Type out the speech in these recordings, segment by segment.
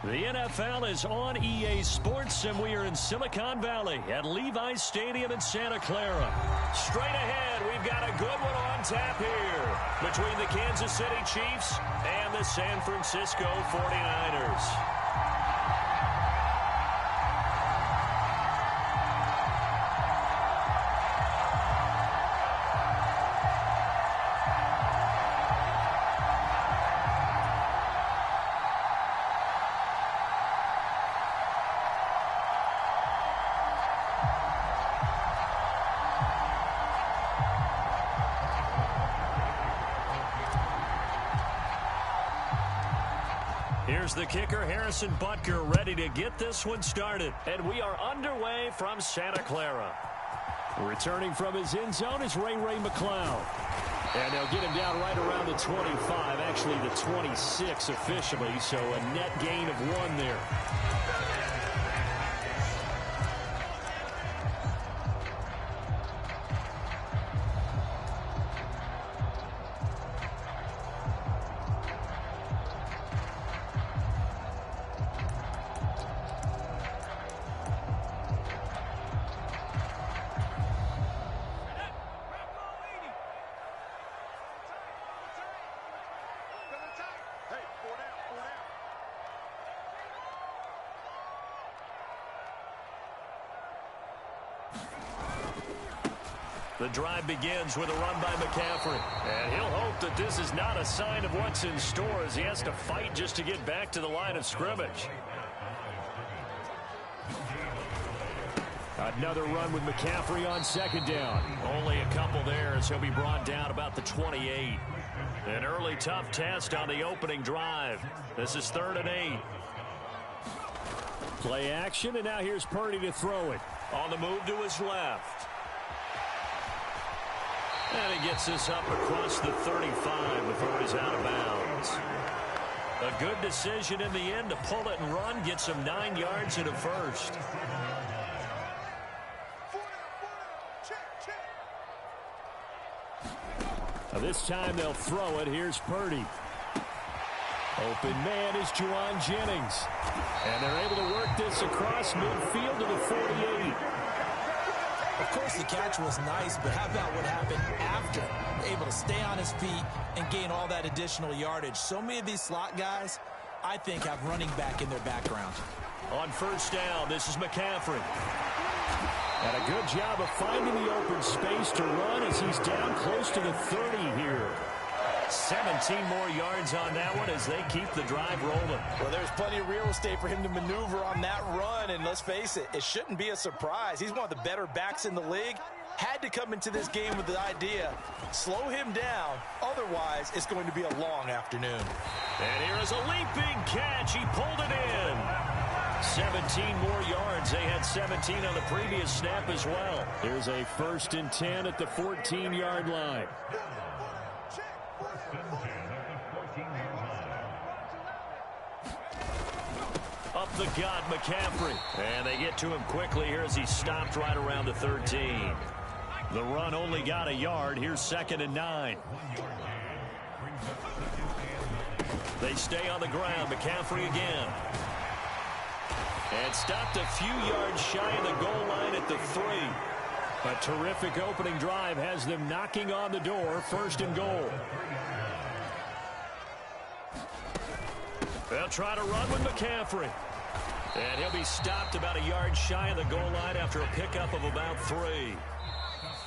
The NFL is on EA Sports, and we are in Silicon Valley at Levi's Stadium in Santa Clara. Straight ahead, we've got a good one on tap here between the Kansas City Chiefs and the San Francisco 49ers. Here's the kicker, Harrison Butker, ready to get this one started. And we are underway from Santa Clara. Returning from his end zone is Ray McCloud. And they'll get him down right around the 25, actually the 26 officially, so a net gain of 1 there. The drive begins with a run by McCaffrey. And he'll hope that this is not a sign of what's in store as he has to fight just to get back to the line of scrimmage. Another run with McCaffrey on second down. Only a couple there as he'll be brought down about the 28. An early tough test on the opening drive. This is 3rd and 8. Play action, and now here's Purdy to throw it. On the move to his left. And he gets this up across the 35 before he's out of bounds. A good decision in the end to pull it and run, get some 9 yards and a first. Now this time they'll throw it. Here's Purdy. Open man is Juwan Jennings. And they're able to work this across midfield to the 48. Of course, the catch was nice, but how about what happened after? Able to stay on his feet and gain all that additional yardage. So many of these slot guys, I think, have running back in their background. On first down, this is McCaffrey. And a good job of finding the open space to run as he's down close to the 30 here. 17 more yards on that one as they keep the drive rolling. Well, there's plenty of real estate for him to maneuver on that run, and let's face it, it shouldn't be a surprise. He's one of the better backs in the league. Had to come into this game with the idea, slow him down, otherwise it's going to be a long afternoon. And here is a leaping catch. He pulled it in. 17 more yards. They had 17 on the previous snap as well. Here's a 1st and 10 at the 14-yard line. Up the gut, McCaffrey. And they get to him quickly here as he stopped right around the 13. The run only got a yard. Here's 2nd and 9. They stay on the ground. McCaffrey again. And stopped a few yards shy of the goal line at the 3. A terrific opening drive has them knocking on the door. 1st and goal. They'll try to run with McCaffrey. And he'll be stopped about a yard shy of the goal line after a pickup of about 3.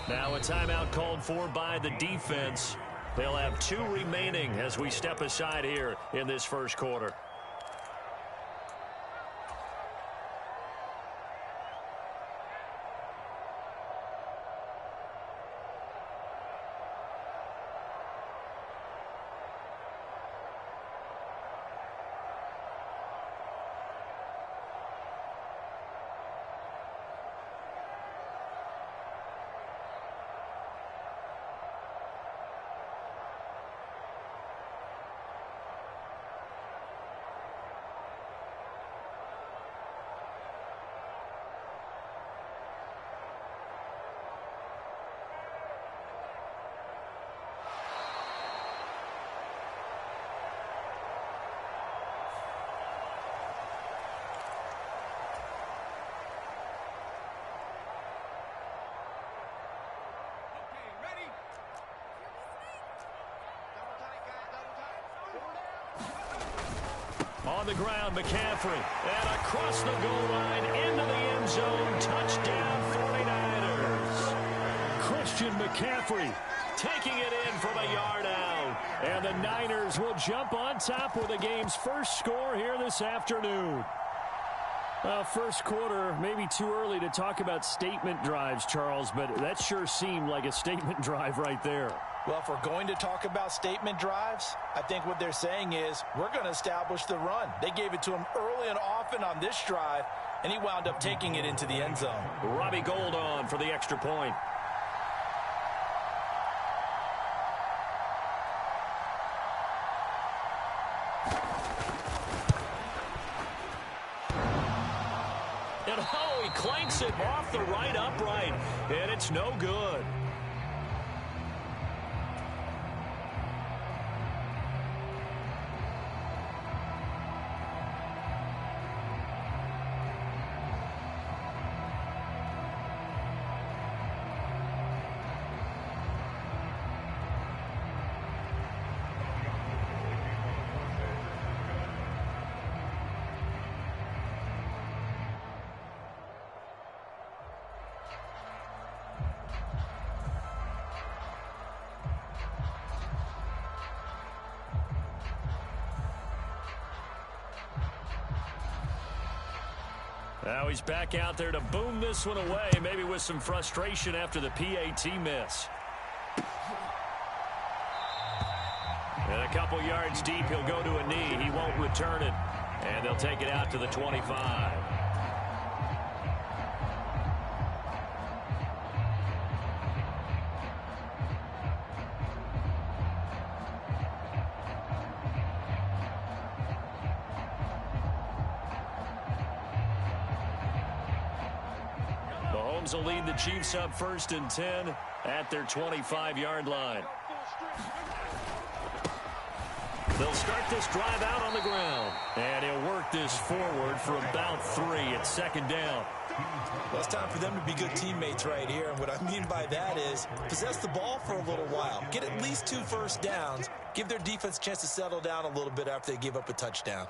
Now a timeout called for by the defense. They'll have 2 remaining as we step aside here in this first quarter. On the ground, McCaffrey. And across the goal line, into the end zone. Touchdown, 49ers. Christian McCaffrey taking it in from a yard out. And the Niners will jump on top with the game's first score here this afternoon. First quarter, maybe too early to talk about statement drives, Charles, but that sure seemed like a statement drive right there. Well, if we're going to talk about statement drives, I think what they're saying is we're going to establish the run. They gave it to him early and often on this drive, and he wound up taking it into the end zone. Robbie Gould on for the extra point. And oh, he clanks it off the right upright, and it's no good. Now he's back out there to boom this one away, maybe with some frustration after the PAT miss. And a couple yards deep, he'll go to a knee. He won't return it. And they'll take it out to the 25. Will lead the Chiefs up 1st and 10 at their 25-yard line. They'll start this drive out on the ground. And he'll work this forward for about 3 at 2nd down. Well, it's time for them to be good teammates right here. And what I mean by that is possess the ball for a little while. Get at least 2 first downs. Give their defense a chance to settle down a little bit after they give up a touchdown.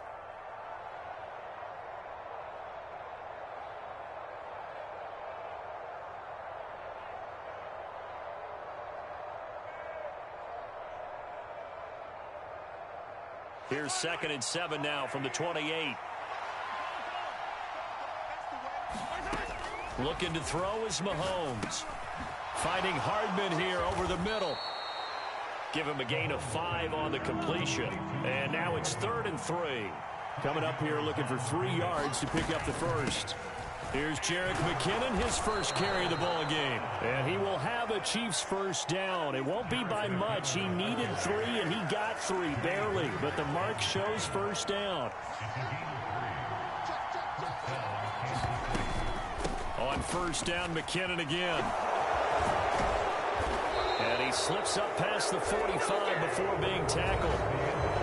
Here's 2nd and 7 now from the 28. Looking to throw is Mahomes. Finding Hardman here over the middle. Give him a gain of 5 on the completion. And now it's 3rd and 3. Coming up here looking for 3 yards to pick up the first. Here's Jerick McKinnon, his first carry of the ball game. And he will have a Chiefs first down. It won't be by much. He needed 3, and he got 3, barely. But the mark shows first down. On first down, McKinnon again. And he slips up past the 45 before being tackled.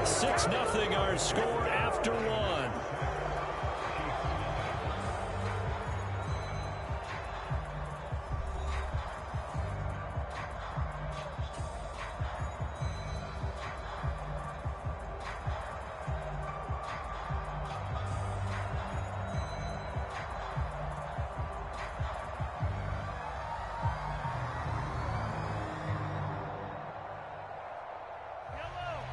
6-0 our score after 1.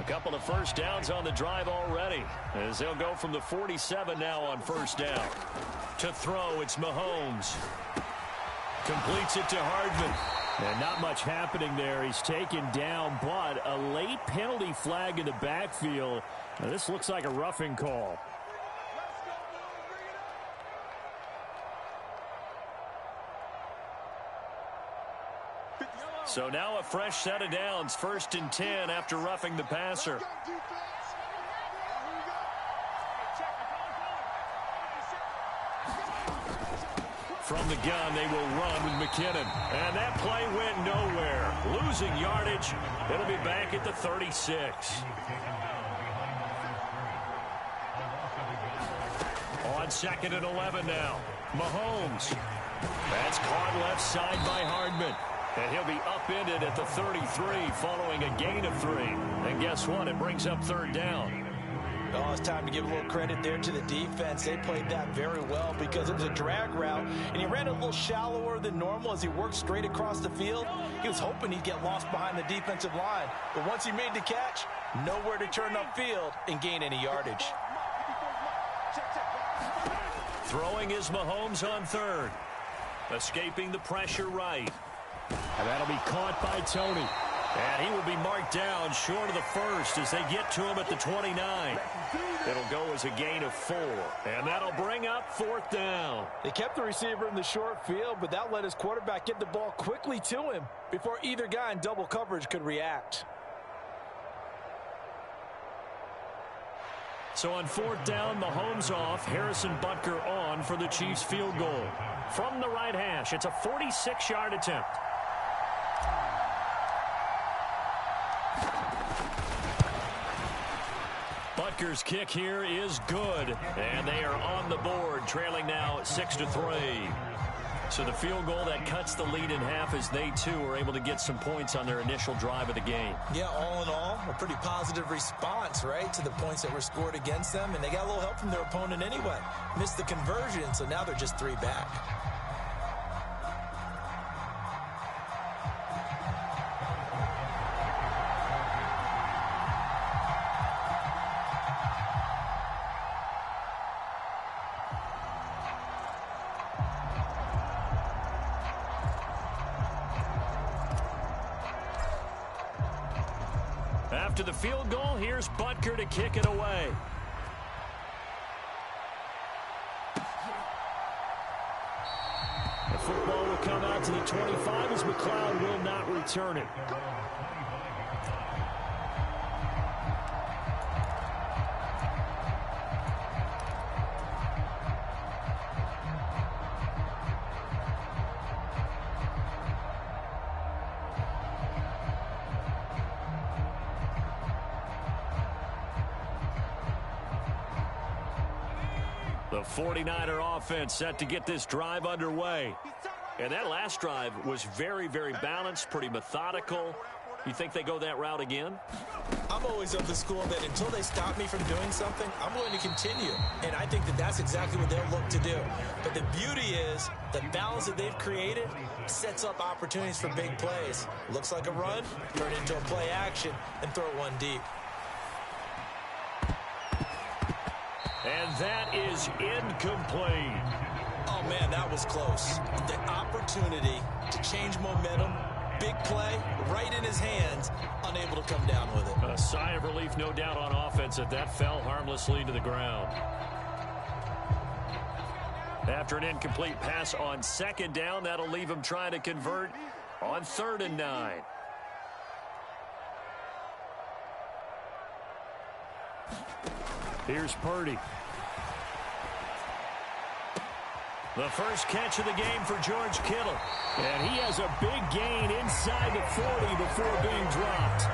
Couple of first downs on the drive already, as they'll go from the 47 now on first down. To throw, it's Mahomes. Completes it to Hardman. And not much happening there. He's taken down, but a late penalty flag in the backfield. Now, this looks like a roughing call. So now a fresh set of downs, 1st and 10 after roughing the passer. From the gun, they will run with McKinnon. And that play went nowhere. Losing yardage. It'll be back at the 36. On 2nd and 11 now. Mahomes. That's caught left side by Hardman. And he'll be upended at the 33 following a gain of 3. And guess what? It brings up 3rd down. Oh, it's time to give a little credit there to the defense. They played that very well because it was a drag route, and he ran a little shallower than normal as he worked straight across the field. He was hoping he'd get lost behind the defensive line, but once he made the catch, nowhere to turn upfield and gain any yardage. Throwing is Mahomes on third. Escaping the pressure right. And that'll be caught by Tony. And he will be marked down short of the first as they get to him at the 29. It'll go as a gain of 4. And that'll bring up 4th down. They kept the receiver in the short field, but that let his quarterback get the ball quickly to him before either guy in double coverage could react. So on 4th down, Mahomes off, Harrison Butker on for the Chiefs field goal. From the right hash, it's a 46-yard attempt. Butker's kick here is good, and they are on the board, trailing now 6-3. So the field goal that cuts the lead in half as they, too, are able to get some points on their initial drive of the game. Yeah, all in all, a pretty positive response, right, to the points that were scored against them, and they got a little help from their opponent anyway. Missed the conversion, so now they're just 3 back. After the field goal, here's Butker to kick it away. The football will come out to the 25 as McLeod will not return it. The 49er offense set to get this drive underway. And that last drive was very, very balanced, pretty methodical. You think they go that route again? I'm always of the school that until they stop me from doing something, I'm going to continue. And I think that that's exactly what they'll look to do. But the beauty is the balance that they've created sets up opportunities for big plays. Looks like a run, turn it into a play action, and throw one deep. And that is incomplete. Oh, man, that was close. The opportunity to change momentum, big play, right in his hands, unable to come down with it. A sigh of relief, no doubt, on offense that fell harmlessly to the ground. After an incomplete pass on 2nd down, that'll leave him trying to convert on 3rd and 9. Here's Purdy. The first catch of the game for George Kittle. And he has a big gain inside the 40 before being dropped.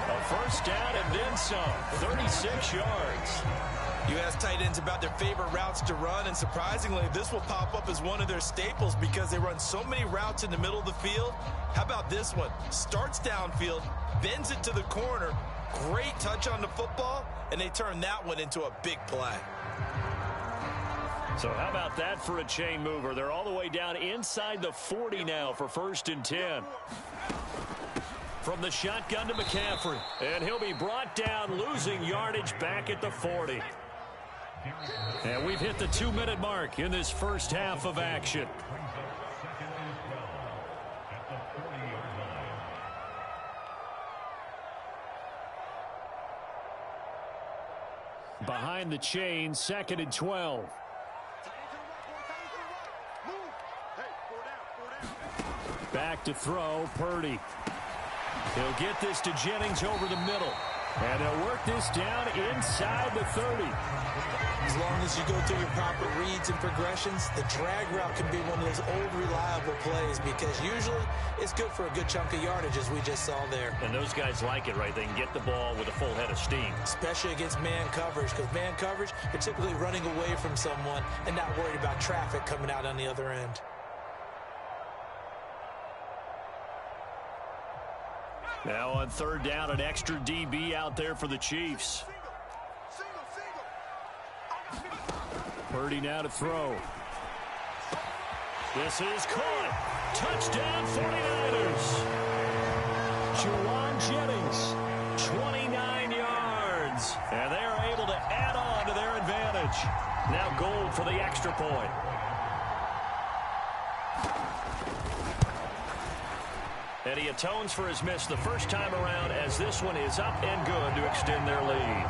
A first down and then some. 36 yards. You ask tight ends about their favorite routes to run, and surprisingly, this will pop up as one of their staples because they run so many routes in the middle of the field. How about this one? Starts downfield, bends it to the corner, great touch on the football, and they turn that one into a big play. So how about that for a chain mover? They're all the way down inside the 40 now for 1st and 10. From the shotgun to McCaffrey. And he'll be brought down, losing yardage back at the 40. And we've hit the 2-minute mark in this first half of action. Behind the chain, 2nd and 12. Back to throw, Purdy. He'll get this to Jennings over the middle. And they'll work this down inside the 30. As long as you go through your proper reads and progressions, the drag route can be one of those old reliable plays because usually it's good for a good chunk of yardage, as we just saw there. And those guys like it, right? They can get the ball with a full head of steam. Especially against man coverage, because man coverage, you're typically running away from someone and not worried about traffic coming out on the other end. Now on 3rd down, an extra DB out there for the Chiefs. Purdy now to throw. This is caught. Touchdown 49ers. Juwan Jennings, 29 yards. And they are able to add on to their advantage. Now Gold for the extra point. And he atones for his miss the first time around as this one is up and good to extend their lead.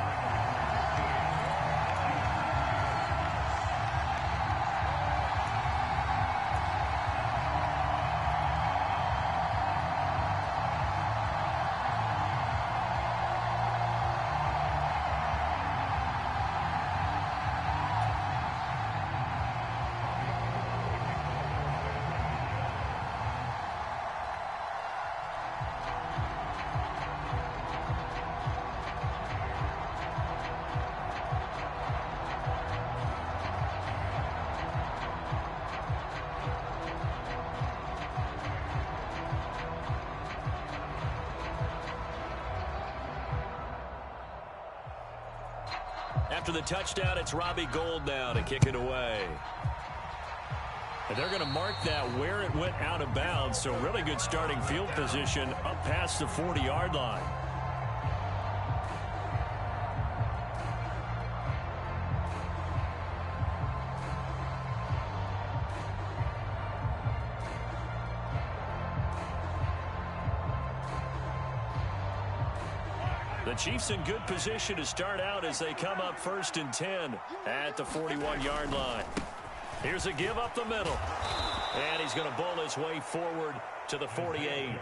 After the touchdown, it's Robbie Gould now to kick it away. And they're going to mark that where it went out of bounds, so really good starting field position up past the 40-yard line. The Chiefs in good position to start out as they come up 1st and 10 at the 41-yard line. Here's a give up the middle. And he's going to bowl his way forward to the 48.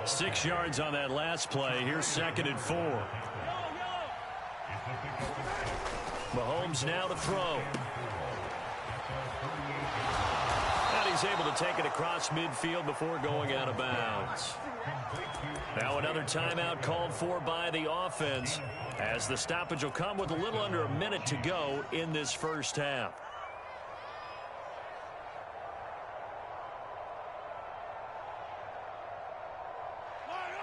6 yards on that last play. Here's 2nd and 4. Mahomes now to throw. And he's able to take it across midfield before going out of bounds. Now another timeout called for by the offense as the stoppage will come with a little under a minute to go in this first half.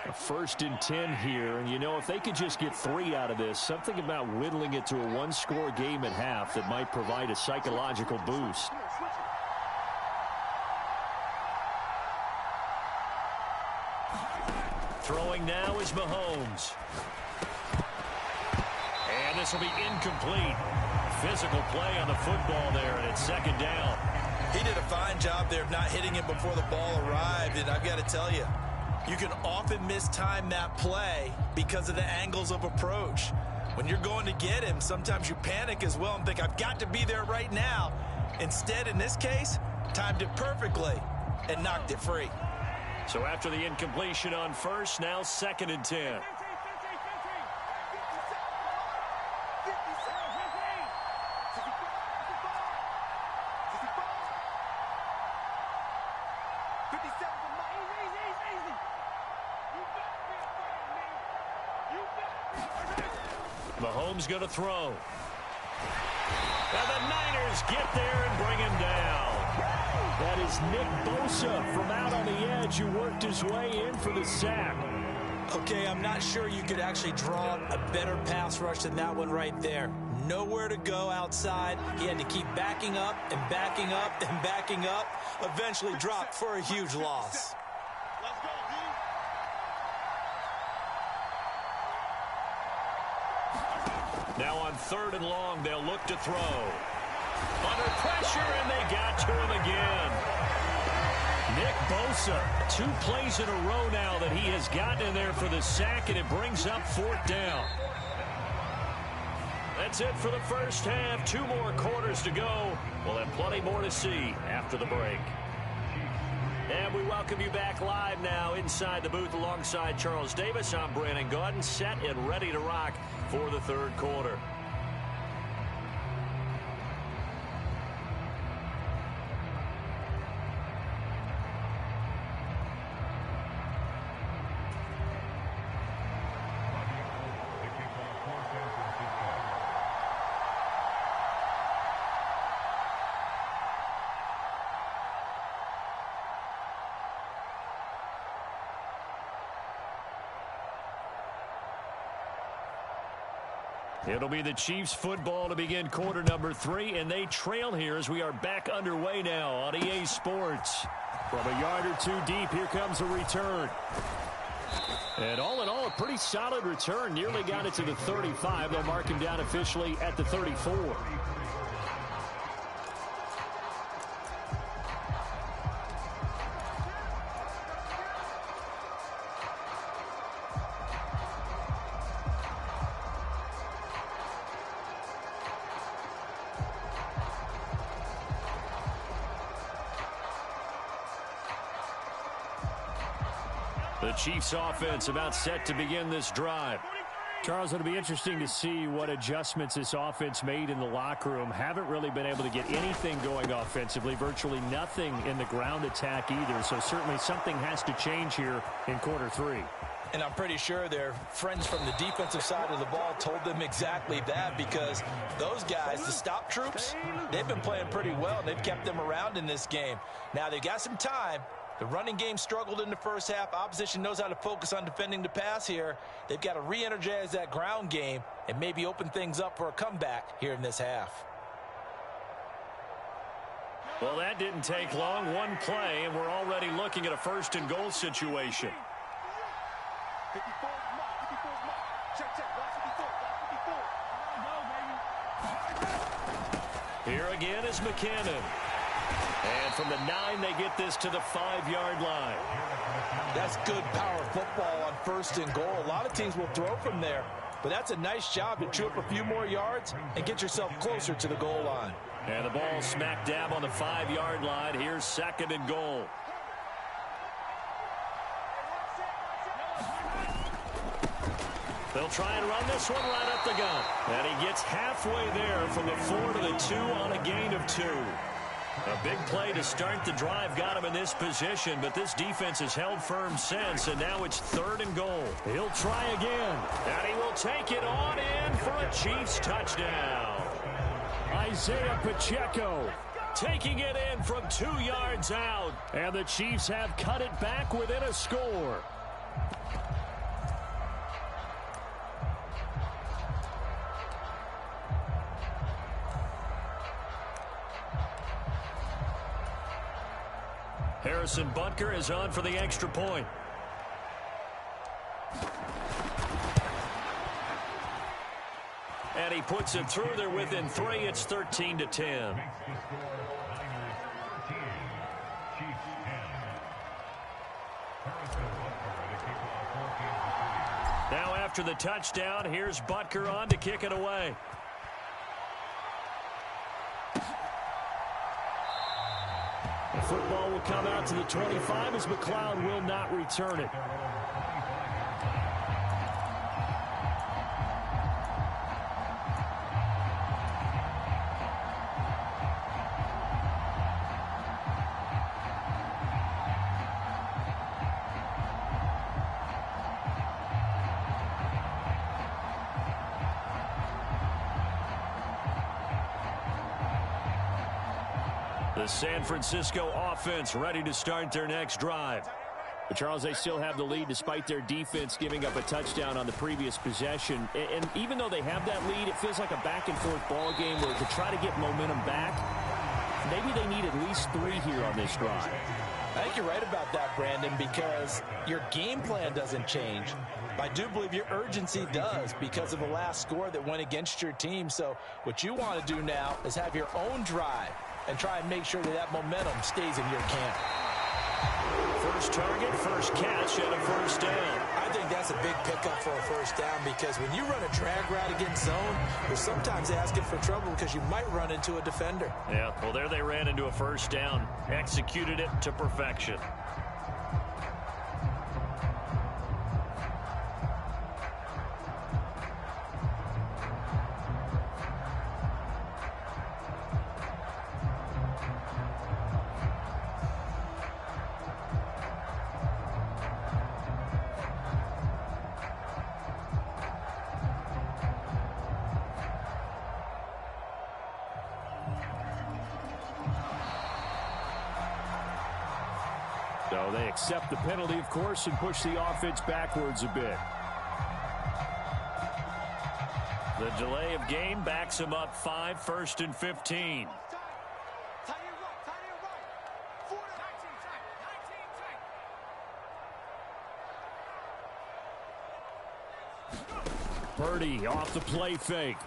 A 1st and 10 here, and you know, if they could just get 3 out of this, something about whittling it to a one-score game at half that might provide a psychological boost. Throwing now is Mahomes. And this will be incomplete. Physical play on the football there, and it's 2nd down. He did a fine job there of not hitting it before the ball arrived, and I've got to tell you, you can often mistime that play because of the angles of approach. When you're going to get him, sometimes you panic as well and think, I've got to be there right now. Instead, in this case, timed it perfectly and knocked it free. So after the incompletion on 1st, now 2nd and 10. Mahomes going to throw. And the Niners get there and bring him down. That is Nick Bosa from out on the edge who worked his way in for the sack. Okay, I'm not sure you could actually draw a better pass rush than that one right there. Nowhere to go outside. He had to keep backing up and backing up and backing up. Eventually dropped for a huge loss. Now on 3rd and long, they'll look to throw. Under pressure, and they got to him again. Nick Bosa, 2 plays in a row now that he has gotten in there for the sack, and it brings up 4th down. That's it for the first half. 2 more quarters to go. We'll have plenty more to see after the break. And we welcome you back live now inside the booth alongside Charles Davis. I'm Brandon Gaudin, set and ready to rock for the 3rd quarter. It'll be the Chiefs football to begin quarter number 3, and they trail here as we are back underway now on EA Sports. From a yard or two deep, here comes a return. And all in all, a pretty solid return. Nearly got it to the 35. They'll mark him down officially at the 34. The Chiefs offense about set to begin this drive. Charles, it'll be interesting to see what adjustments this offense made in the locker room. Haven't really been able to get anything going offensively, virtually nothing in the ground attack either. So certainly something has to change here in quarter 3. And I'm pretty sure their friends from the defensive side of the ball told them exactly that, because those guys, the stop troops, they've been playing pretty well. They've kept them around in this game. Now they've got some time. The running game struggled in the first half. Opposition knows how to focus on defending the pass here. They've got to re-energize that ground game and maybe open things up for a comeback here in this half. Well, that didn't take long. One play, and we're already looking at a first and goal situation. Here again is McKinnon. And from the 9, they get this to the 5-yard line. That's good power football on first and goal. A lot of teams will throw from there, but that's a nice job to chew up a few more yards and get yourself closer to the goal line. And the ball smack dab on the 5-yard line. Here's second and goal. They'll try and run this one right up the gut. And he gets halfway there from the 4 to the 2 on a gain of 2. A big play to start the drive got him in this position, but this defense has held firm since, and now it's third and goal. He'll try again, and he will take it on in for a Chiefs touchdown. Isaiah Pacheco taking it in from 2 yards out, and the Chiefs have cut it back within a score. Harrison Butker is on for the extra point. And he puts it through. They're within 3. It's 13-10. Now after the touchdown, here's Butker on to kick it away. The football will come out to the 25 as McLeod will not return it. The San Francisco offense ready to start their next drive. But Charles, they still have the lead despite their defense giving up a touchdown on the previous possession. And even though they have that lead, it feels like a back-and-forth ball game where to try to get momentum back, maybe they need at least 3 here on this drive. I think you're right about that, Brandon, because your game plan doesn't change. I do believe your urgency does because of the last score that went against your team. So what you want to do now is have your own drive and try and make sure that that momentum stays in your camp. First target, first catch, and a first down. I think that's a big pickup for a first down, because when you run a drag route against zone, you're sometimes asking for trouble because you might run into a defender. Yeah, well, there they ran into a first down. Executed it to perfection. So they accept the penalty, of course, and push the offense backwards a bit. The delay of game backs him up 5, 1st and 15. Purdy off the play fake.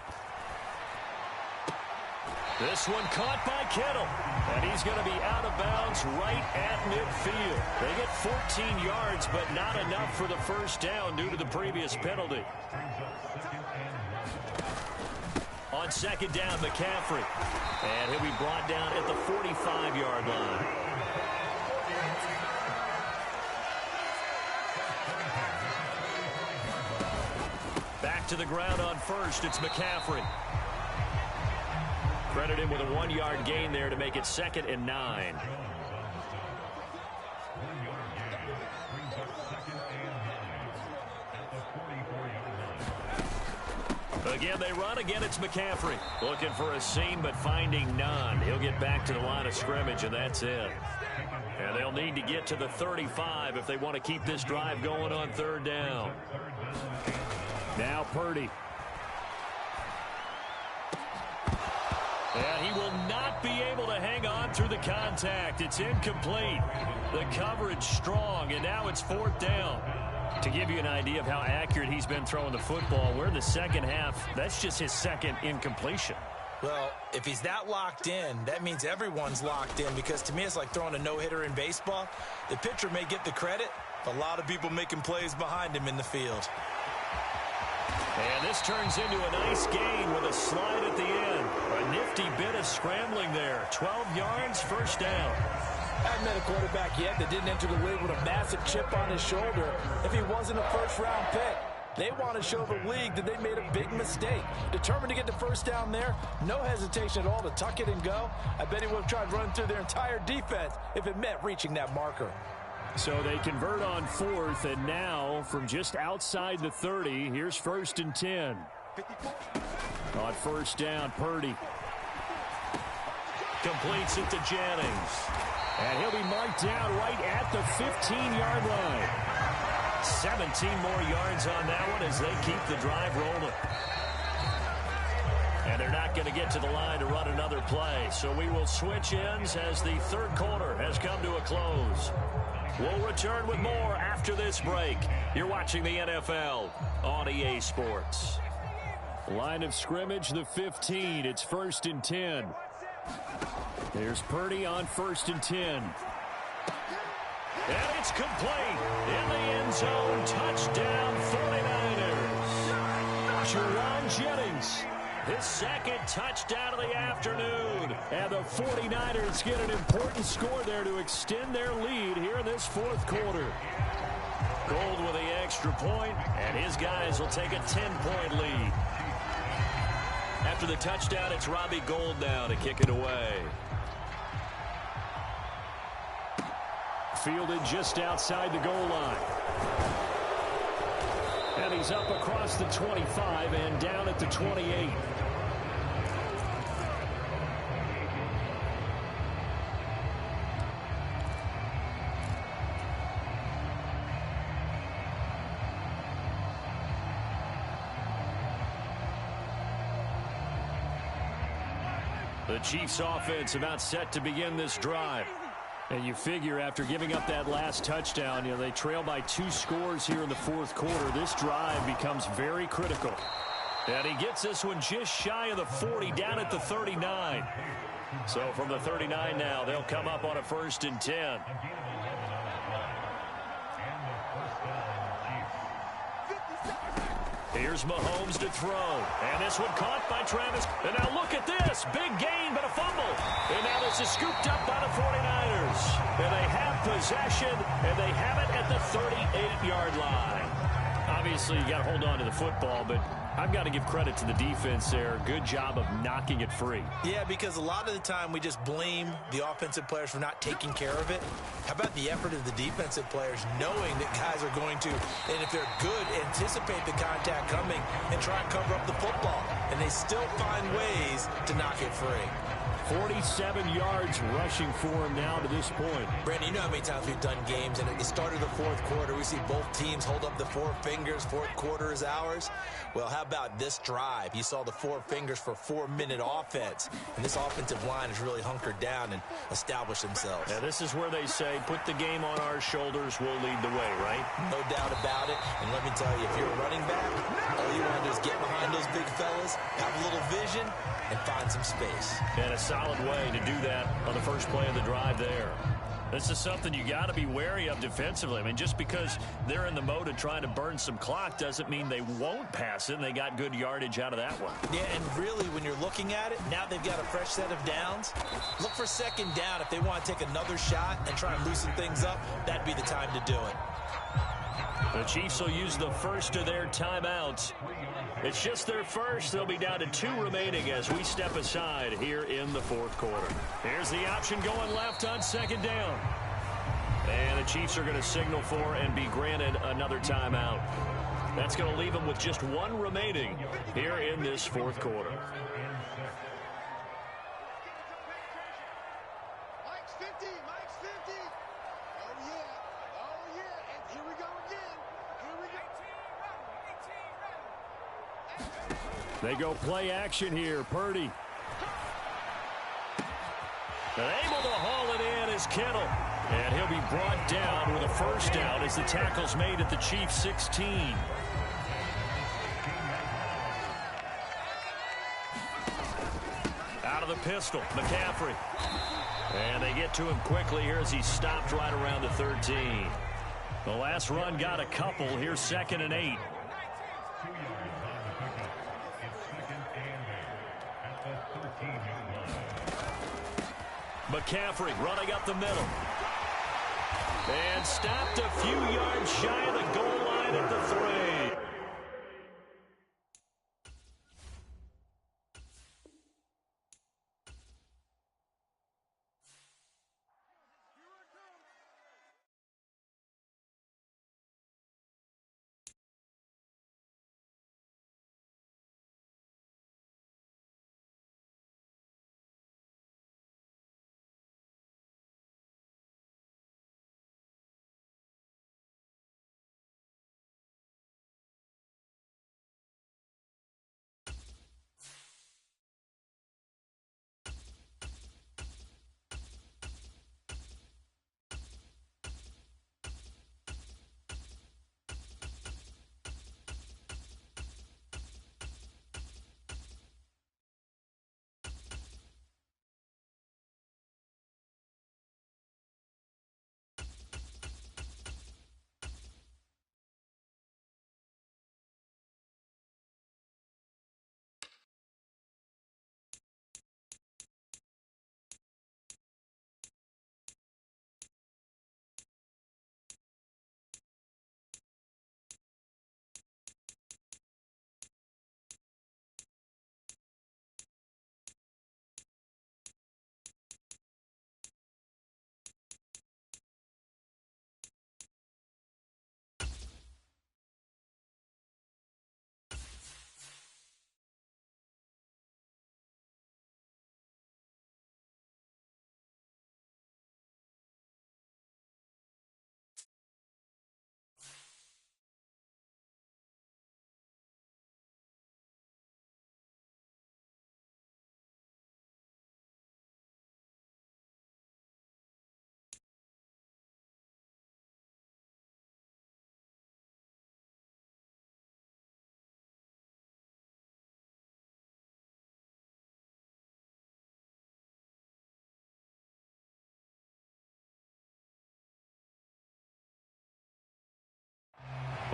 This one caught by Kittle. And he's going to be out of bounds right at midfield. They get 14 yards, but not enough for the first down due to the previous penalty. On 2nd down, McCaffrey. And he'll be brought down at the 45-yard line. Back to the ground on 1st. It's McCaffrey. Credit him with a 1-yard gain there to make it 2nd and 9. Again, they run. Again, it's McCaffrey. Looking for a seam, but finding none. He'll get back to the line of scrimmage, and that's it. And they'll need to get to the 35 if they want to keep this drive going on 3rd down. Now Purdy. And he will not be able to hang on through the contact. It's incomplete. The coverage strong, and now it's 4th down. To give you an idea of how accurate he's been throwing the football, we're in the 2nd half. That's just his 2nd incompletion. Well, if he's that locked in, that means everyone's locked in, because to me it's like throwing a no-hitter in baseball. The pitcher may get the credit, but a lot of people making plays behind him in the field. And this turns into a nice gain with a slide at the end. A nifty bit of scrambling there. 12 yards, 1st down. I haven't met a quarterback yet that didn't enter the league with a massive chip on his shoulder if he wasn't a 1st-round pick. They want to show the league that they made a big mistake. Determined to get the 1st down there, no hesitation at all to tuck it and go. I bet he would have tried running through their entire defense if it meant reaching that marker. So they convert on 4th, and now from just outside the 30, here's 1st and 10. On 1st down, Purdy completes it to Jennings. And he'll be marked down right at the 15-yard line. 17 more yards on that one as they keep the drive rolling. And they're not going to get to the line to run another play. So we will switch ends as the 3rd quarter has come to a close. We'll return with more after this break. You're watching the NFL on EA Sports. Line of scrimmage, the 15. It's 1st and 10. There's Purdy on 1st and 10. And it's complete. In the end zone, touchdown 49ers. Jerron Jennings, his 2nd touchdown of the afternoon. And the 49ers get an important score there to extend their lead here in this 4th quarter. Gold with the extra point, and his guys will take a 10-point lead. After the touchdown, it's Robbie Gould now to kick it away. Fielded just outside the goal line. And he's up across the 25 and down at the 28. The Chiefs offense about set to begin this drive. And you figure after giving up that last touchdown, they trail by 2 scores here in the 4th quarter. This drive becomes very critical. And he gets this one just shy of the 40, down at the 39. So from the 39 now, they'll come up on a 1st and 10. Here's Mahomes to throw. And this one caught by Travis. And now look at this. Big gain, but a fumble. And now this is scooped up by the 49ers. And they have possession, and they have it at the 38-yard line. Obviously, you got to hold on to the football, but I've got to give credit to the defense there. Good job of knocking it free. Yeah, because a lot of the time we just blame the offensive players for not taking care of it. How about the effort of the defensive players knowing that guys are going to, and if they're good, anticipate the contact coming and try and cover up the football. And they still find ways to knock it free. 47 yards rushing for him now to this point. Brandon, you know how many times we've done games, and at the start of the 4th quarter, we see both teams hold up the 4 fingers, 4th quarter is ours. Well, how how about this drive? You saw the 4 fingers for 4-minute offense, and this offensive line has really hunkered down and established themselves. Yeah, this is where they say, put the game on our shoulders, we'll lead the way, right? No doubt about it. And let me tell you, if you're a running back, all you want to do is get behind those big fellas, have a little vision, and find some space. And a solid way to do that on the first play of the drive there. This is something you got to be wary of defensively. I mean, just because they're in the mode of trying to burn some clock doesn't mean they won't pass it, and they got good yardage out of that one. Yeah, and really, when you're looking at it, now they've got a fresh set of downs. Look for second down. If they want to take another shot and try and loosen things up, that'd be the time to do it. The Chiefs will use the first of their timeouts. It's just their first. They'll be down to 2 remaining as we step aside here in the fourth quarter. Here's the option going left on second down. And the Chiefs are going to signal for and be granted another timeout. That's going to leave them with just 1 remaining here in this fourth quarter. Mike's 50. Mike's 50. Oh, yeah. Oh, yeah. And here we go again. Here we go. They go play action here. Purdy. And able to haul it in is Kittle. And he'll be brought down with a first down as the tackle's made at the Chiefs' 16. Out of the pistol, McCaffrey. And they get to him quickly here as he stopped right around the 13. The last run got a couple. Here's 2nd and 8. McCaffrey running up the middle. And stopped a few yards shy of the goal line at the 3.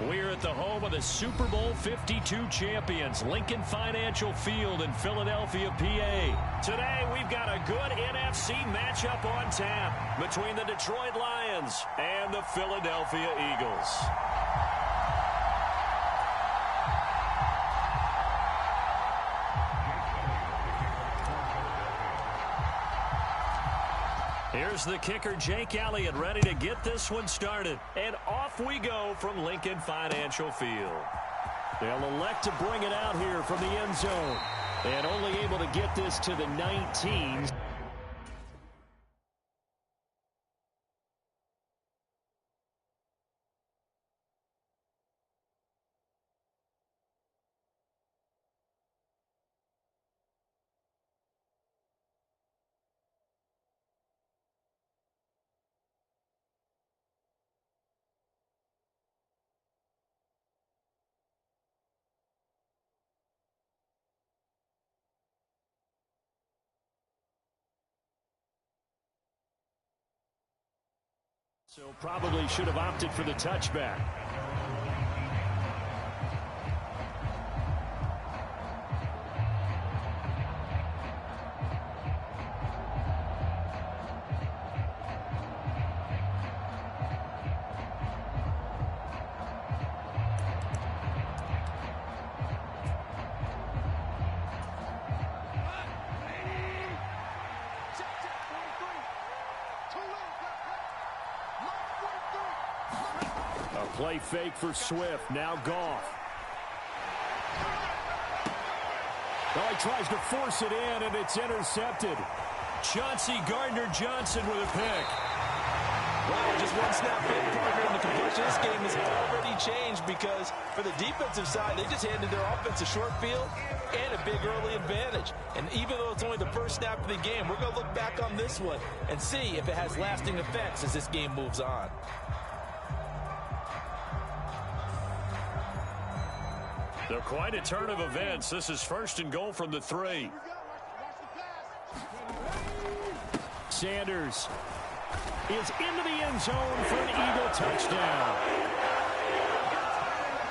We're at the home of the Super Bowl 52 champions, Lincoln Financial Field in Philadelphia, PA. Today, we've got a good NFC matchup on tap between the Detroit Lions and the Philadelphia Eagles. Here's the kicker, Jake Elliott, ready to get this one started. And off we go from Lincoln Financial Field. They'll elect to bring it out here from the end zone. And only able to get this to the 19. So probably should have opted for the touchback. Play fake for Swift. Now Goff. Oh, he tries to force it in, and it's intercepted. Chauncey Gardner-Johnson with a pick. Well, just one snap in, partner, and the complexion of this game has already changed because for the defensive side, they just handed their offense a short field and a big early advantage. And even though it's only the first snap of the game, we're going to look back on this one and see if it has lasting effects as this game moves on. They're quite a turn of events. This is 1st and goal from the 3. Sanders is into the end zone for an Eagle touchdown.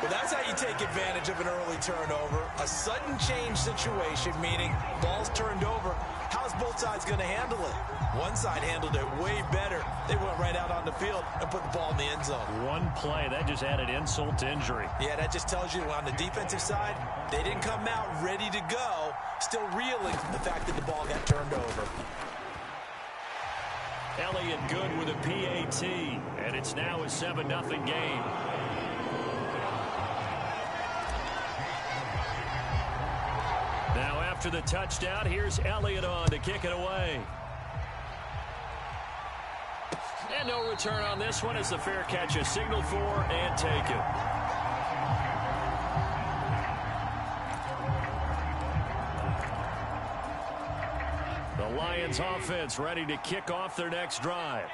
Well, that's how you take advantage of an early turnover. A sudden change situation, meaning ball's turned over. How's both sides going to handle it? One side handled it way better. They went right out on the field and put the ball in the end zone. One play, that just added insult to injury. Yeah, that just tells you on the defensive side, they didn't come out ready to go, still reeling from the fact that the ball got turned over. Elliott good with a PAT, and it's now a 7-0 game. Now after the touchdown, here's Elliott on to kick it away. And no return on this one as the fair catch is signaled for and taken. The Lions offense ready to kick off their next drive.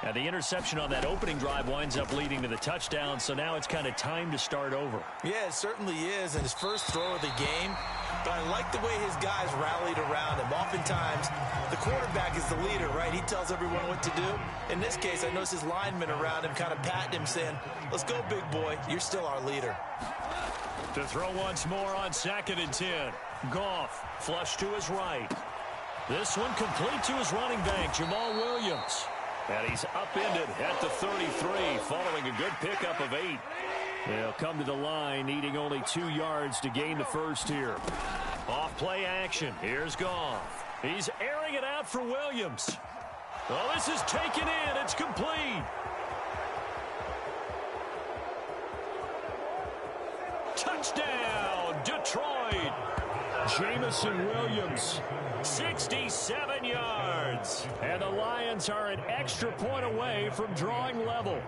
And the interception on that opening drive winds up leading to the touchdown, so now it's kind of time to start over. Yeah, it certainly is, and his first throw of the game. But I like the way his guys rallied around him. Oftentimes, the quarterback is the leader, right? He tells everyone what to do. In this case, I noticed his linemen around him kind of patting him, saying, let's go, big boy. You're still our leader. To throw once more on 2nd and 10. Goff flush to his right. This one complete to his running back, Jamal Williams. And he's upended at the 33, following a good pickup of 8. They'll come to the line, needing only 2 yards to gain the first here. Off play action. Here's Goff. He's airing it out for Williams. Oh, this is taken in. It's complete. Touchdown, Detroit. Jamison Williams, 67 yards. And the Lions are an extra point away from drawing level.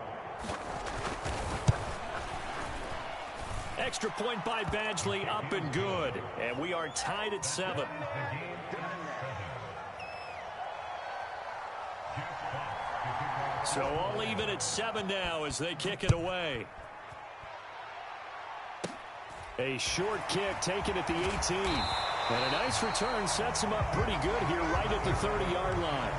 Extra point by Badgley, up and good. And we are tied at 7. So all even at 7 now as they kick it away. A short kick taken at the 18. And a nice return sets him up pretty good here right at the 30-yard line.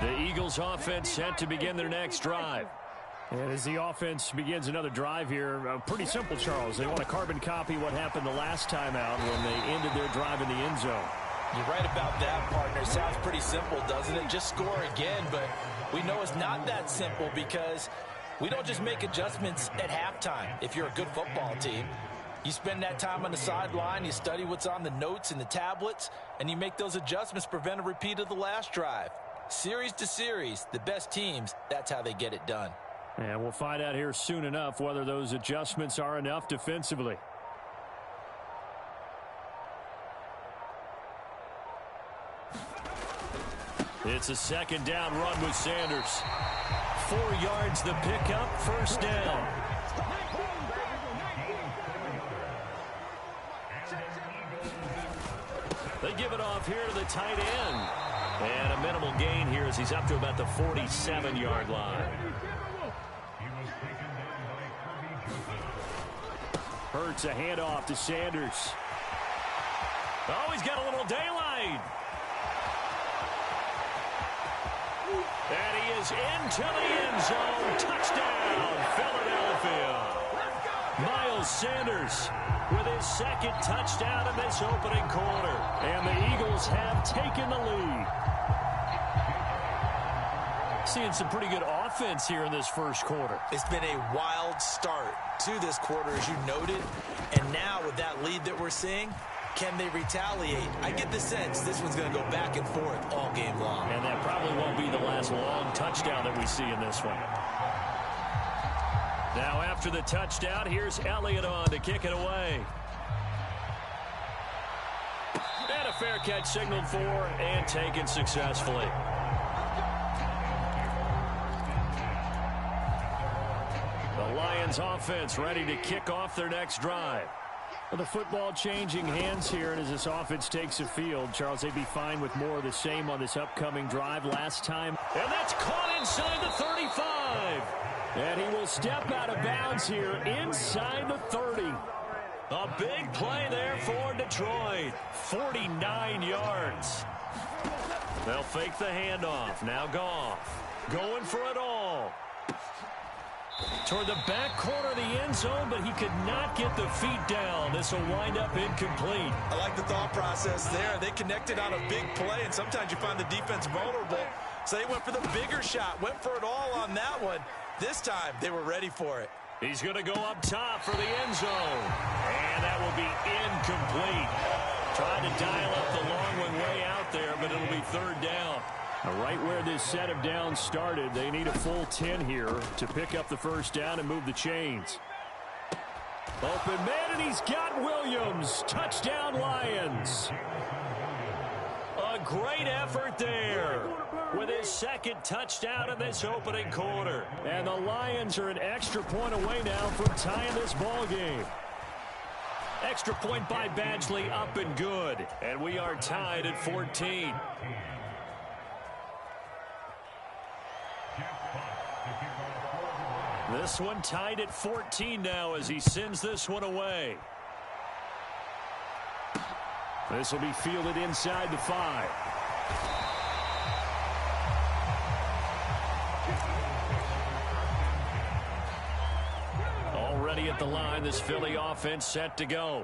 The Eagles offense set to begin their next drive. And as the offense begins another drive here, pretty simple, Charles. They want to carbon copy what happened the last time out when they ended their drive in the end zone. You're right about that, partner. Sounds pretty simple, doesn't it? Just score again, but we know it's not that simple because we don't just make adjustments at halftime. If you're a good football team, you spend that time on the sideline, you study what's on the notes and the tablets, and you make those adjustments, prevent a repeat of the last drive. Series to series, the best teams, that's how they get it done. And we'll find out here soon enough whether those adjustments are enough defensively. It's a 2nd down run with Sanders. 4 yards the pickup, 1st down. They give it off here to the tight end. And a minimal gain here as he's up to about the 47-yard line. Hurts a handoff to Sanders. Oh, he's got a little daylight. And he is into the end zone. Touchdown, Philadelphia. Miles Sanders with his second touchdown in this opening quarter. And the Eagles have taken the lead. Seeing some pretty good offense here in this first quarter. It's been a wild start to this quarter, as you noted. And now with that lead that we're seeing, can they retaliate? I get the sense this one's going to go back and forth all game long. And that probably won't be the last long touchdown that we see in this one. Now after the touchdown, here's Elliott on to kick it away. And a fair catch signaled for and taken successfully. The Lions offense ready to kick off their next drive. Well, the football changing hands here, and as this offense takes the field, Charles, they'd be fine with more of the same on this upcoming drive last time. And that's caught inside the 35. And he will step out of bounds here inside the 30. A big play there for Detroit. 49 yards. They'll fake the handoff. Now Goff going for it all. Toward the back corner of the end zone, but he could not get the feet down. This will wind up incomplete. I like the thought process there. They connected on a big play, and sometimes you find the defense vulnerable. So they went for the bigger shot, went for it all on that one. This time, they were ready for it. He's going to go up top for the end zone. And that will be incomplete. Trying to dial up the long one way out there, but it'll be third down. Right where this set of downs started, they need a full 10 here to pick up the first down and move the chains. Open man, and he's got Williams. Touchdown, Lions. A great effort there with his second touchdown in this opening quarter. And the Lions are an extra point away now from tying this ball game. Extra point by Badgley, up and good. And we are tied at 14. This one tied at 14 now as he sends this one away. This will be fielded inside the 5. Already at the line, this Philly offense set to go.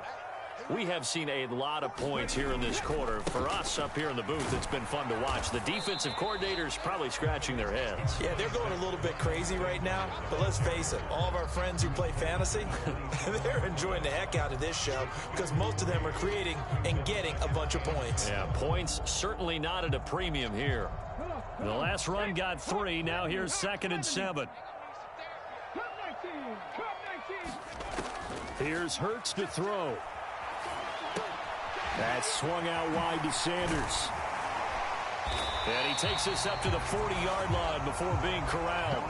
We have seen a lot of points here in this quarter. For us up here in the booth, it's been fun to watch. The defensive coordinators probably scratching their heads. Yeah, they're going a little bit crazy right now. But let's face it, all of our friends who play fantasy, they're enjoying the heck out of this show because most of them are creating and getting a bunch of points. Yeah, points certainly not at a premium here. The last run got 3. Now here's 2nd and 7. Here's Hurts to throw. That's swung out wide to Sanders. And he takes this up to the 40-yard line before being corralled.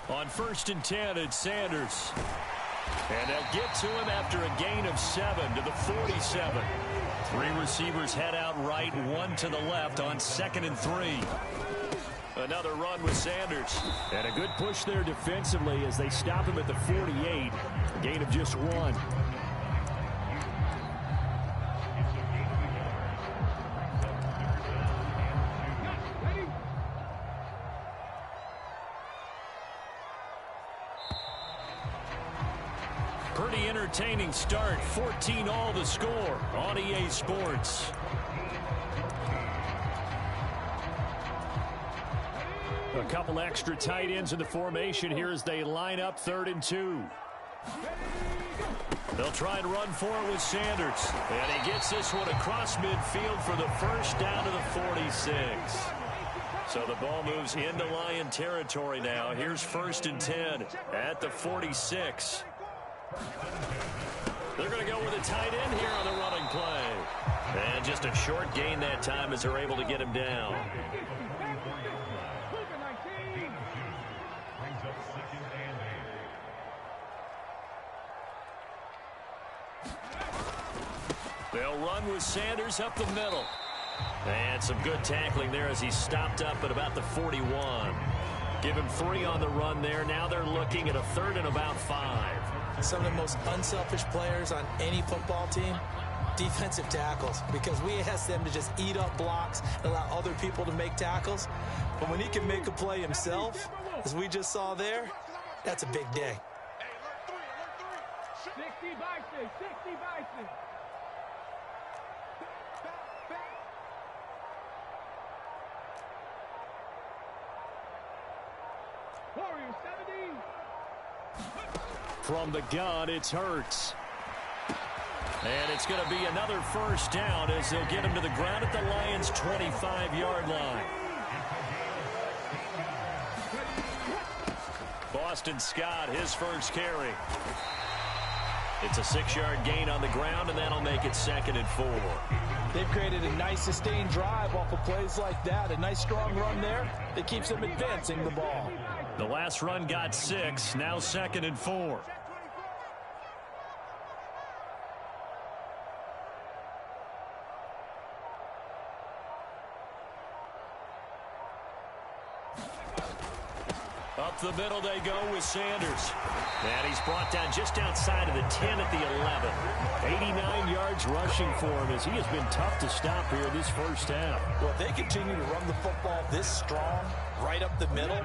On 1st and 10, it's Sanders. And they'll get to him after a gain of 7 to the 47. 3 receivers head out right, 1 to the left on 2nd and 3. Another run with Sanders. And a good push there defensively as they stop him at the 48. A gain of just 1. Pretty entertaining start. 14-all the score on EA Sports. A couple extra tight ends in the formation here as they line up 3rd and 2. They'll try and run for it with Sanders. And he gets this one across midfield for the first down to the 46. So the ball moves into Lion territory now. Here's 1st and 10 at the 46. They're going to go with a tight end here on the running play. And just a short gain that time as they're able to get him down. They'll run with Sanders up the middle. And some good tackling there as he stopped up at about the 41. Give him 3 on the run there. Now they're looking at a 3rd and about 5. Some of the most unselfish players on any football team, defensive tackles, because we ask them to just eat up blocks and allow other people to make tackles. But when he can make a play himself, as we just saw there, that's a big day. 60 Bison, 60 Bison. Warriors 70. From the gun, it's Hurts. And it's going to be another first down as they'll get him to the ground at the Lions' 25-yard line. Boston Scott, his first carry. It's a 6-yard gain on the ground, and that'll make it 2nd and 4. They've created a nice sustained drive off of plays like that. A nice strong run there that keeps them advancing the ball. The last run got 6, now 2nd and 4. Up the middle they go with Sanders. And he's brought down just outside of the 10 at the 11. 89 yards rushing for him as he has been tough to stop here this first half. Well, if they continue to run the football this strong, right up the middle,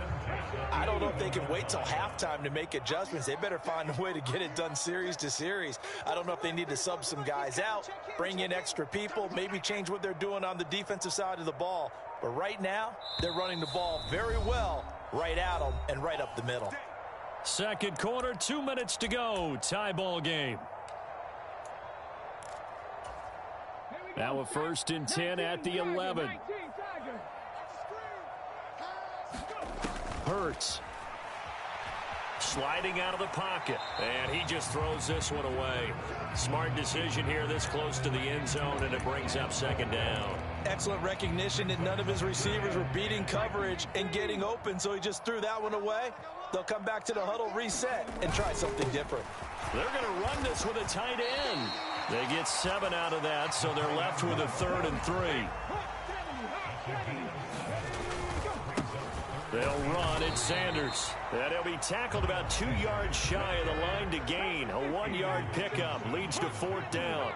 I don't know if they can wait till halftime to make adjustments. They better find a way to get it done series to series. I don't know if they need to sub some guys out, bring in extra people, maybe change what they're doing on the defensive side of the ball. But right now, they're running the ball very well right at them and right up the middle. Second quarter, 2 minutes to go. Tie ball game. Now a 1st and 10 at the 11. Hurts. Sliding out of the pocket. And he just throws this one away. Smart decision here this close to the end zone, and it brings up 2nd down. Excellent recognition that none of his receivers were beating coverage and getting open, so he just threw that one away. They'll come back to the huddle, reset, and try something different. They're going to run this with a tight end. They get 7 out of that, so they're left with a 3rd and 3. They'll run at Sanders. And he'll be tackled about 2 yards shy of the line to gain. A 1-yard pickup leads to 4th down.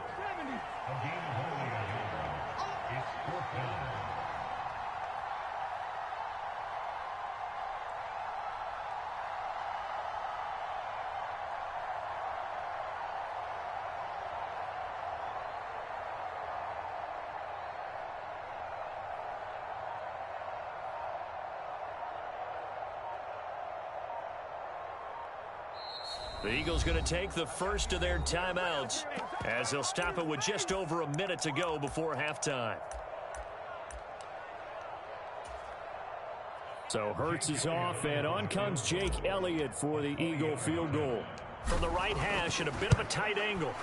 The Eagles going to take the first of their timeouts as they'll stop it with just over a minute to go before halftime. So Hurts is off, and on comes Jake Elliott for the Eagle field goal. From the right hash at a bit of a tight angle.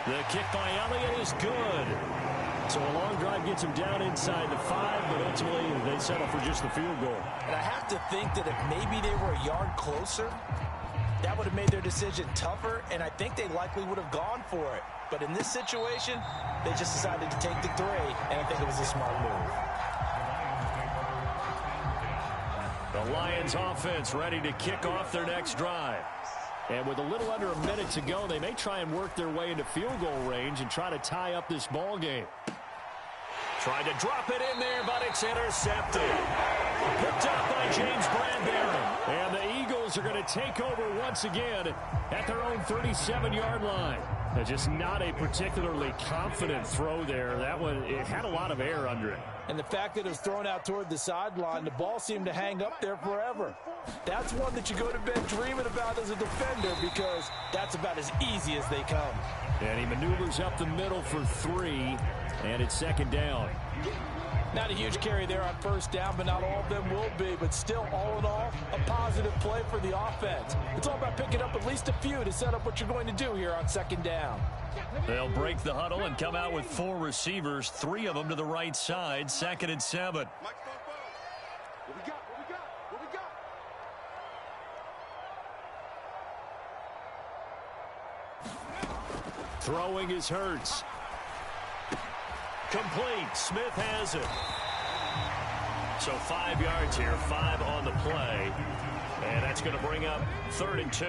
The kick by Elliott is good. So a long drive gets him down inside the 5, but ultimately they settle for just the field goal. And I have to think that if maybe they were a yard closer, that would have made their decision tougher, and I think they likely would have gone for it. But in this situation, they just decided to take the 3, and I think it was a smart move. The Lions offense ready to kick off their next drive. And with a little under a minute to go, they may try and work their way into field goal range and try to tie up this ball game. Tried to drop it in there, but it's intercepted. Picked up by James Bradbury. And the Eagles are going to take over once again at their own 37-yard line. Just not a particularly confident throw there. That one, it had a lot of air under it. And the fact that it was thrown out toward the sideline, the ball seemed to hang up there forever. That's one that you go to bed dreaming about as a defender because that's about as easy as they come. And he maneuvers up the middle for 3, and it's 2nd down. Not a huge carry there on 1st down, but not all of them will be. But still, all in all, a positive play for the offense. It's all about picking up at least a few to set up what you're going to do here on 2nd down. They'll break the huddle and come out with 4 receivers, 3 of them to the right side, 2nd and 7. What we got? What we got? Throwing is Hurts. Complete. Smith has it. So 5 yards here, 5 on the play. And that's going to bring up 3rd and 2.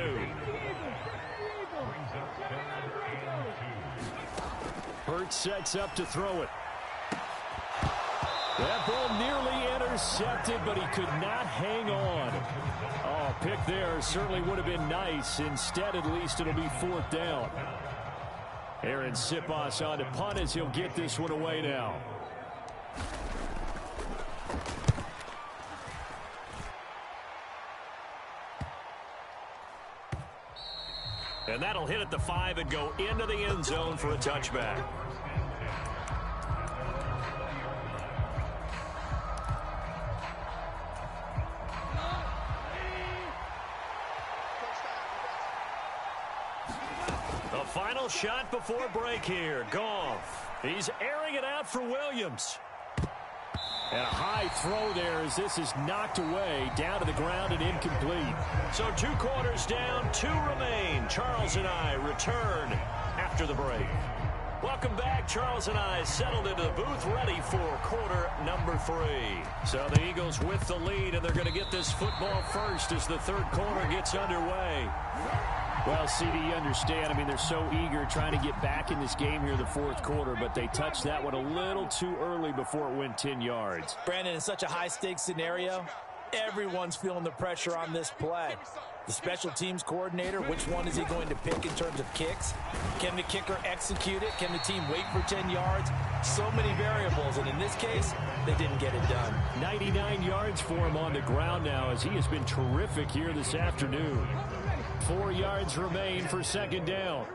Hurts sets up to throw it. That ball nearly intercepted, but he could not hang on. Oh, pick there certainly would have been nice. Instead, at least it'll be 4th down. Aaron Sipos on to punt as he'll get this one away now. And that'll hit at the 5 and go into the end zone for a touchback. The final shot before break here. Goff. He's airing it out for Williams. And a high throw there as this is knocked away, down to the ground and incomplete. So 2 quarters down, 2 remain. Charles and I return after the break. Welcome back. Charles and I settled into the booth, ready for quarter number 3. So the Eagles with the lead, and they're going to get this football first as the 3rd quarter gets underway. Well, CD, you understand. I mean, they're so eager trying to get back in this game here in the 4th quarter, but they touched that one a little too early before it went 10 yards. Brandon, in such a high-stakes scenario, everyone's feeling the pressure on this play. The special teams coordinator, which one is he going to pick in terms of kicks? Can the kicker execute it? Can the team wait for 10 yards? So many variables, and in this case, they didn't get it done. 99 yards for him on the ground now as he has been terrific here this afternoon. 4 yards remain for 2nd down.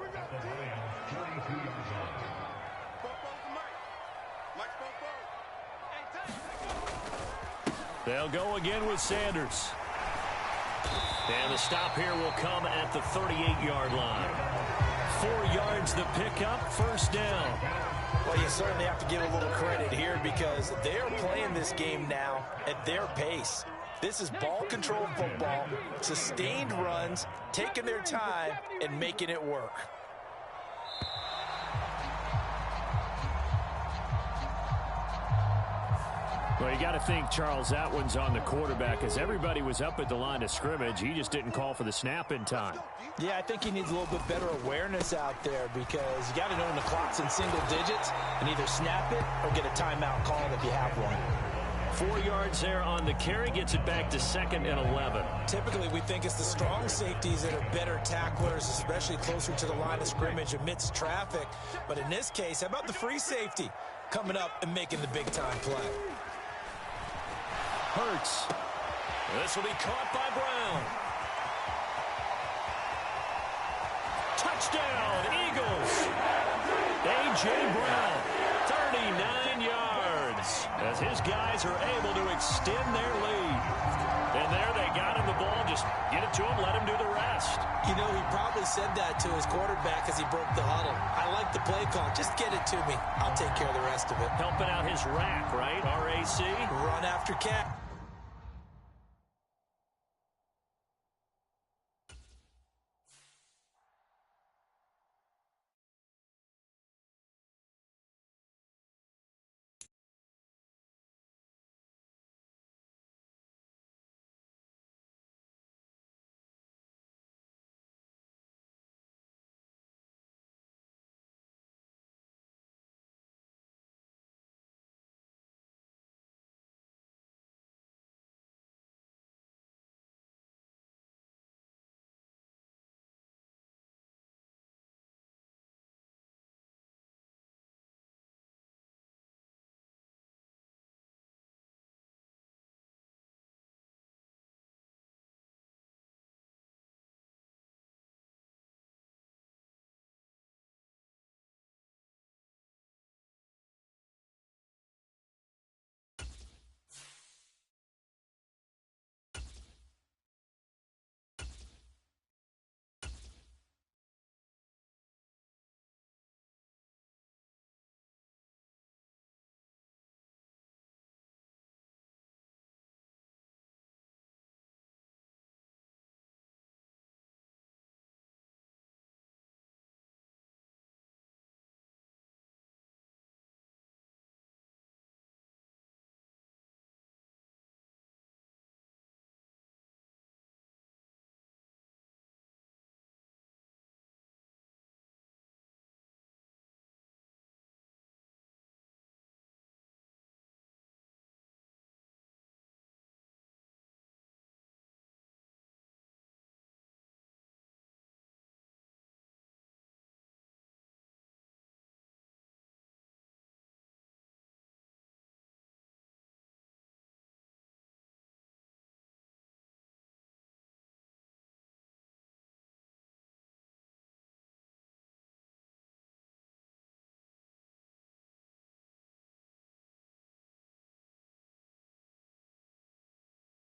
They'll go again with Sanders. And the stop here will come at the 38-yard line. 4 yards the pickup, 1st down. Well, you certainly have to give a little credit here because they are playing this game now at their pace. This is ball control football, sustained runs, taking their time, and making it work. Well, you got to think, Charles, that one's on the quarterback as everybody was up at the line of scrimmage. He just didn't call for the snap in time. Yeah, I think he needs a little bit better awareness out there because you got to know when the clock's in single digits and either snap it or get a timeout called if you have one. 4 yards there on the carry, gets it back to 2nd and 11. Typically, we think it's the strong safeties that are better tacklers, especially closer to the line of scrimmage amidst traffic. But in this case, how about the free safety coming up and making the big-time play? Hurts. This will be caught by Brown. Touchdown, Eagles. A.J. Brown, 39 yards, as his guys are able to extend their lead. And there they got him the ball. Just get it to him, let him do the rest. You know, he probably said that to his quarterback as he broke the huddle. I like the play call. Just get it to me. I'll take care of the rest of it. Helping out his rack, right? R-A-C? Run after catch.